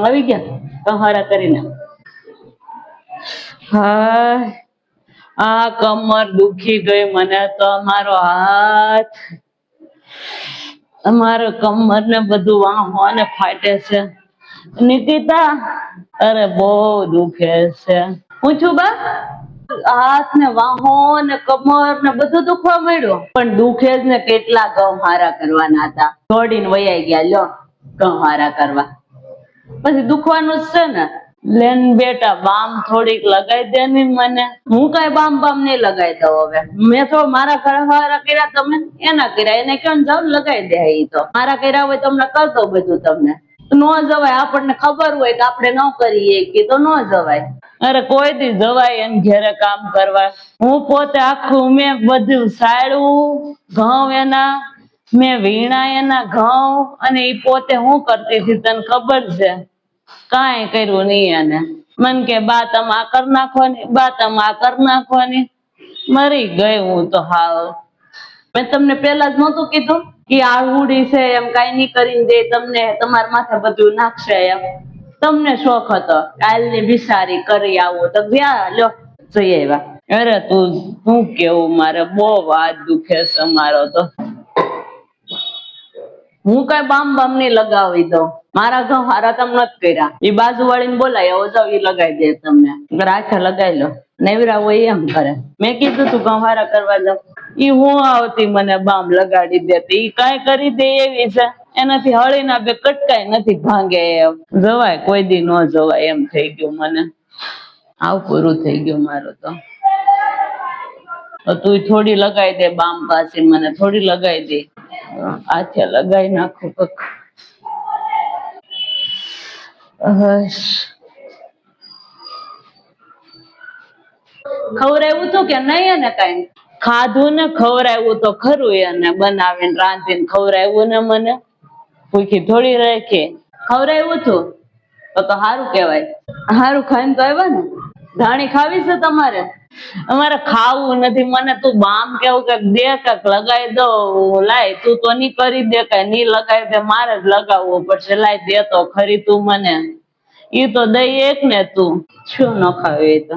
આવી ગયા કહારા કરીને. હા આ કમર દુખી ગઈ મને તો. મારો હાથ, અમારો કમર ને બધું વાહો ને ફાટે છે. નિકિતા, અરે બહુ દુખે છે. હું છું બા? હાથ ને વાહો ને કમર ને બધું દુખવા માંડ્યું. પણ દુખે જ ને કેટલા ઘઉં હારા કરવાના હતા. દોડીને વૈયા ગયા લ્યો ઘઉં હારા કરવા. પછી દુખવાનું જ છે ને. લેન બેટા બામ થોડીક લગાઈ દે ને મને. હું કઈ બામ નહીં લગાઈ દઉં હવે. મેં તો મારા ઘર વાળા કર્યા, તમે એના કર્યા. એને કેમ જાવ લગાઈ દે. એ તો મારા કર્યા હોય તમને કર દો બધું. તમને ન જવાય, આપણને ખબર હોય કે આપણે ન કરીએ કે તો ન જવાય. અરે કોઈ દી જવાય એમ ઘેરે કામ કરવા. હું પોતે આખું મેં બધું સાડવું, ઘઉં એના મેં વીણા, એના ઘઉં, અને એ પોતે હું કરતી હતી તને ખબર છે? કાંઈ કર્યું નહીં. એને મન કે બા તમે આ કર નાખવાની, બા તમે આ કર નાખવાની. મરી ગઈ હું તો. હાવ મેં તમને પેલા જ નહોતું કીધું કે આહુડી છે એમ કઈ નહીં કરીને દે તમને, તમારા માથે બધું નાખશે એમ. તમને શોખ હતો કાલની બિસારી કરી આવો તો ગયા લ્યો જઈ આવ્યા. અરે તું શું કેવું, મારે બહુ હાથ દુખે છે મારો તો. હું કઈ બામ નહીં લગાવી દઉં. મારા ઘઉં હારા તમે નથી કર્યા. એ બાજુ વાળીને બોલાય આવો જાવ, એ લગાવી દે તમને. રાખે લગાવી લો. નેવરા હોય એમ કરે. મેં કીધું તું ઘઉં હારા કરવા જાવ. ઈ હું આવતી મને બામ લગાડી દેતી. ઈ કઈ કરી દે એવી છે. એનાથી હળીના બે કટકાય નથી ભાંગે એમ. જવાય કોઈ દી ન જવાય એમ થઈ ગયું મને. આવું પૂરું થઈ ગયું મારું તો. તું થોડી લગાઈ દે બામ પાછી, મને થોડી લગાઈ દે. હાથે લગાઈ નાખું કક. ખવડાવ્યું તું કે નહીં? એને કઈ ખાધું ને ખવડાવ્યું તો ખરું. એને બનાવીને રાંધીને ખવડાવ્યું ને મને. ભૂખી થોડી રાખી. ખવડાવ્યું તું તો સારું કેવાય. સારું ખાઈને તો આવ્યા ને. ધાણી ખાવી છે તમારે? અમારે ખાવું નથી. મને તું બામ કેવું કે દે કક લગાવી દો. લાય તું તો નહીં કરી દે, કઈ નહીં લગાવી દે. મારે જ લગાવવું પડશે. લાય દે તો ખરી તું મને. ઈ તો દઈ એક ને તું શું ન ખાવે એ તો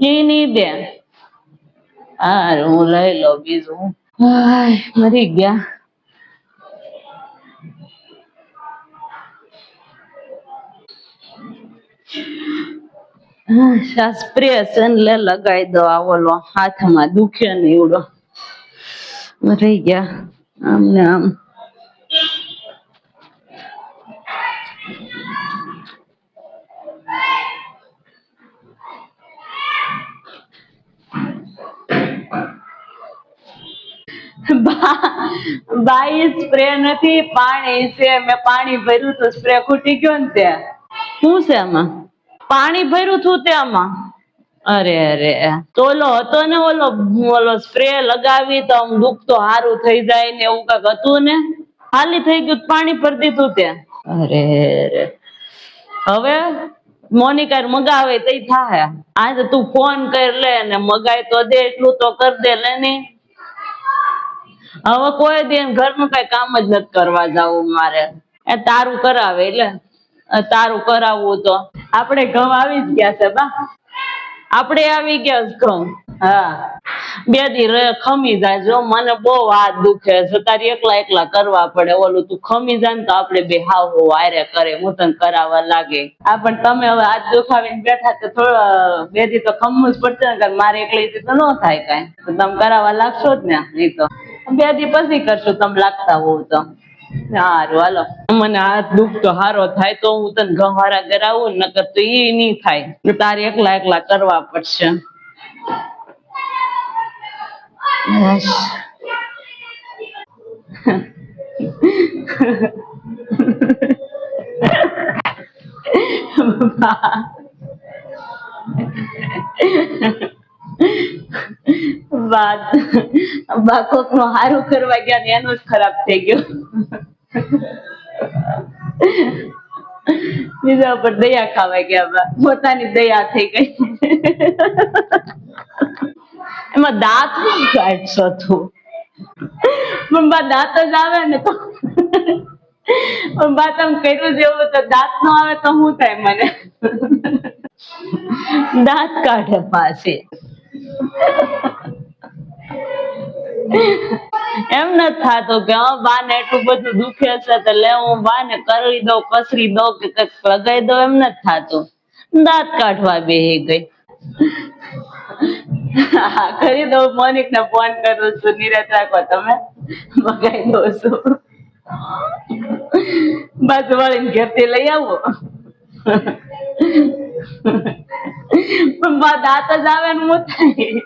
ઈ નહીં દે. હાર હું લઈ લો બીજું. મરી ગયા. સ્પ્રે છે લે લગાવી દો. આવલો હાથમાં દુખે ને એવડો. મરી ગયા આમ ને આમ. બાઈ સ્પ્રે નથી, પાણી છે. મેં પાણી ભર્યું તો સ્પ્રે ખૂટી ગયો ને ત્યાં. શું છે આમાં? પાણી ભર્યું હતું તેમાં. અરે અરે તોલો હતો ને ઓલો સ્પ્રે લગાવી તો આમ દુખ તો સારું થઈ જાય ને એવું કઈક હતું ને. ખાલી થઈ ગયું પાણી ભરી દીધું ત્યાં. અરે હવે મોનિકા મગાવે તો થાય. આજે તું ફોન કરી લે ને મગાય તો દે. એટલું તો કર દે લે ને. હવે કોઈ દે ઘરનું કઈ કામ જ નથી કરવા જવું મારે. એ તારું કરાવે એટલે તારું કરાવવું તો આપણે ઘઉં આવી જ ગયા છે બા. આપણે આવી ગયા ઘઉં. હા 2 દી ખમી જાય. જો મને બહુ હાથ દુખે છે. તારી એકલા કરવા પડે. ઓલું તું ખમી જાય ને તો આપણે બે હાવ હારે કરે. હું તને કરાવવા લાગે. આ પણ તમે હવે હાથ દુખાવીને બેઠા તો થોડો 2 દી તો ખમવું જ પડશે ને. મારે એકલી તો ન થાય કઈ. તો તમે કરાવવા લાગશો જ ને. નહીં તો 2 દી પછી કરશું તમે લાગતા હોવ તો. સારું હાલો. મને હાથ દુખ તો હારો થાય તો હું તને ઘઉં હારા કરાવું. નકર તો એ નહીં થાય. તારે એકલા કરવા પડશે. બા કોક નું હારું કરવા ગયા ને એનું જ ખરાબ થઈ ગયું. બીજા ઉપર દયા ખાવા ગયા. પોતાની દયા થઈ ગઈ. એમાં દાંત શું કાઢશો તું? પણ બા દાંત જ આવે ને તો. પણ બા તમે કર્યું જેવું તો દાંત નો આવે તો શું થાય મને? દાંત કાઢે પાછી. એમ નથી થતું કે બા ને એટલું બધું દુખે છે તો લે હું બા ને કરી દઉં, કસરી દઉં કે કઈક લગાઈ દઉં, એમ નથી થતું. દાંત કાઢવા બેહી ગઈ. હા કરી દઉં. મોનિક ને ફોન કરું છું, નિરાત રાખો તમે, મગાઈ દઉં છું. બાજુ વાળીને ઘેરથી લઈ આવો. પણ બા દાંત જ આવે ને હું થાય.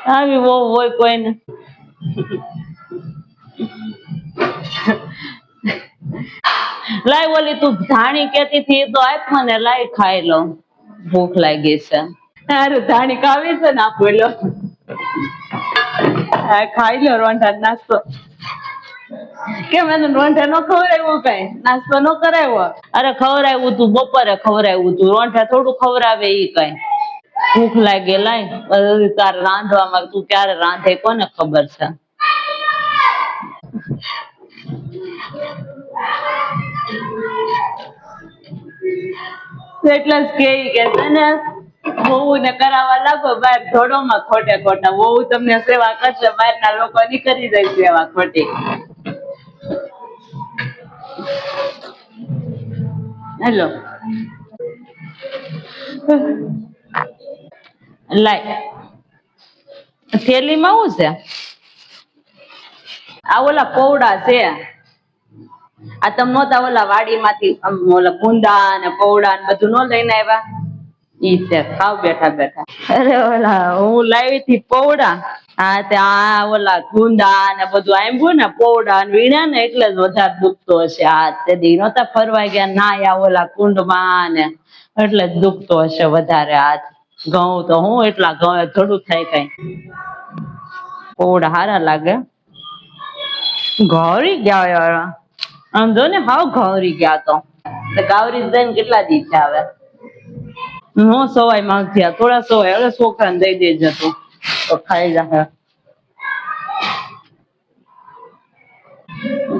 આવી બહુ હોય કોઈને. લાઈ ઓલી તું ધાણી કેતી થી તો આપ મને, લાઈ ખાઈ લઉં, ભૂખ લાગી છે. સારું ધાણી ખાવી છે ને આપ બોલો. હા ખાઈ લો રોંઢા નાસ્તો. કેમ એને રોંઢા નો ખવડાવ્યું? કઈ નાસ્તો નો કરાવ્યો? અરે ખવડાવ્યું તું, બપોરે ખવડાવ્યું તું, રોંઢા થોડું ખવડાવે ઈ કઈ. ભૂખ લાગે લાય તારે રાંધવામાં, તું ક્યારે રાંધે કોને ખબર છે. એટલે જ કે છે ને વહુ ને કરાવવા લાગો બહાર ધોડોમાં ખોટે ખોટા. વહુ તમને સેવા કરશે, બહાર ના લોકો ની કરી દે સેવા ખોટી. હેલો લાય થેલીમાં શું છે? આ ઓલા પૌડા છે. આ તમે નહોતા ઓલા વાડીમાંથી ઓલા ગુંદા ને પૌડા ને બધું ન લઈને આવ્યા? ઈ છે, ખાવ બેઠા બેઠા. અરે ઓલા હું લાવી થી પૌડા. હા તે આ ઓલા ગુંદા ને બધું આંબ્યું ને પૌડા ને વીણ્યા ને એટલે જ વધારે દુખતો હશે હાથ. તે દી નહોતા ફરવા ગયા ના ઓલા કુંડમાં ને, એટલે જ દુખતો હશે વધારે હાથ. ઘઉં તો હું એટલા ઘઉં થોડું થાય કઈ. પૌડા હારા લાગે. ઘરી ગયા યાર, આમ જો ને હાવ ઘરી ગયા તો. ગાવરી જઈને કેટલા દી થયા હવે? નો સવાય માંગથયા, થોડા સવાય. હવે છોકરાને દઈ દેજે તું તો ખાઈ જશે.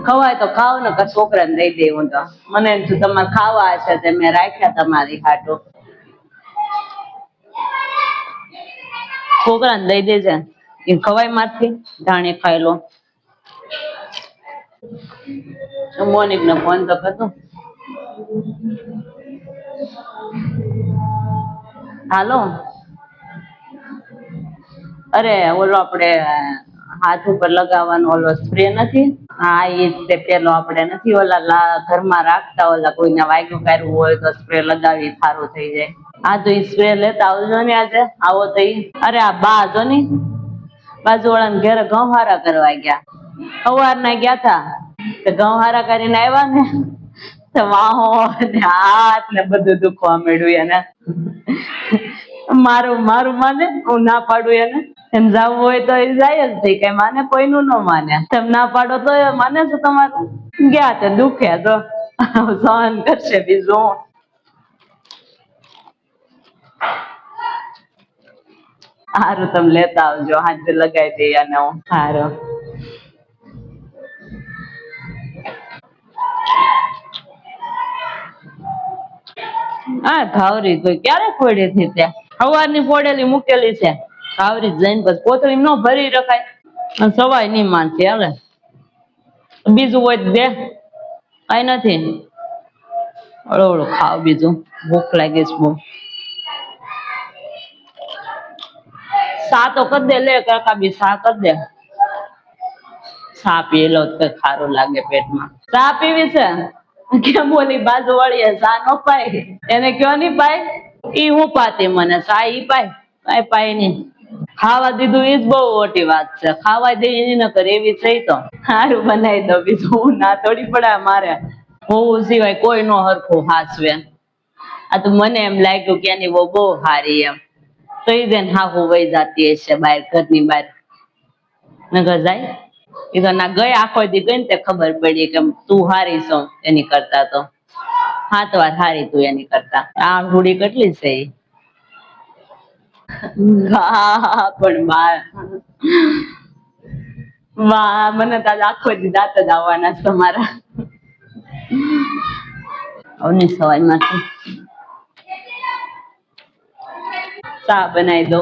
ખવાય તો ખાવ ને, કે છોકરાને દઈ દે. હું તો મને એમ થયું તમારે ખાવા હશે તે મેં રાખ્યા તમારી ખાટું. છોકરાને દઈ દેજે, એ ખવાય મારથી ધાણી ખાઈ લો. મોનિક ને ફોન તો કરતો. હાલો. અરે ઓલો આપડે હાથ ઉપર લગાવવાનો ઓલો સ્પ્રે નથી? હા એ તે પેલો આપડે નથી ઓલા ઘરમાં રાખતા, ઓલા કોઈને વાગ્યું કર્યું હોય તો સ્પ્રે લગાવી સારું થઈ જાય. હા તો ઈ સ્પ્રે લેતા આવજો ને આજે આવો તો ઈ. અરે આ બા જો ની બાજુ વાળાને ઘેરે ઘઉં હારા કરવા ગયા. સવાર ના ગયા તા, ઘઉં હારા કરીને આવ્યા ને તો વાહો ને હાથ ને બધું દુખવા મળ્યું એને. મારું મારું માને, હું ના પાડું એને. એમ જવું હોય તો એ જાય જ થઈ, કઈ માને કોઈનું ન માને. તમે ના પાડો તો એ માને છે તમારું? ગયા તે દુખે તો સહન કરશે બીજું. હારું તમે લેતા આવજો, હાજે લગાવી દઈ અને હું. હારું. હા ઘાવરી કોઈ ક્યારે ફોડી હતી? ત્યાં સવારની ફોડેલી મૂકેલી છે. ઘાવરી જઈને પછી કોથળી નો ભરી રખાય. સવાય નહી માનતી. હવે બીજું હોય દે, કઈ નથી. ઓળો ઓળો ખાવ બીજું, ભૂખ લાગે છે બહુ. સા તો કર દે, લે કાકા બી સા કર દે. સા પી લો તો સારું લાગે પેટમાં. સા પીવી છે? કેમ બોલી બાજુ વાળી સા નો પાય? એને કયો નહી પાય. ઈ હું પાતી મને સા ઈ પાય? કઈ પાય નઈ. ખાવા દીધું ઈ જ બહુ મોટી વાત છે. ખાવા દે એની ન કરે એવી થઈ તો સારું બનાવી દઉં. બીજું હું ના થોડી પડે મારે. હોવું સિવાય કોઈ નો હરખું હાચવે. આ તો મને એમ લાગ્યું કે એની બહુ સારી એમ. તો ઈ બેન હાહુ વહી જતી હશે બહાર, ઘરની બહાર. નગર જાય એ તો ના ગઈ, આખો દી ગઈ ને તે ખબર પડી કે તું હારી છો એની કરતા તો. 7 વાર હારી તું એની કરતા. આ હુડી કેટલી છે ઈ? હા પણ વાહ મને તો આજ આખો દી દાંત જ આવવાના છે તમારા. અવની સવાય માંથી ચા બનાવી દો.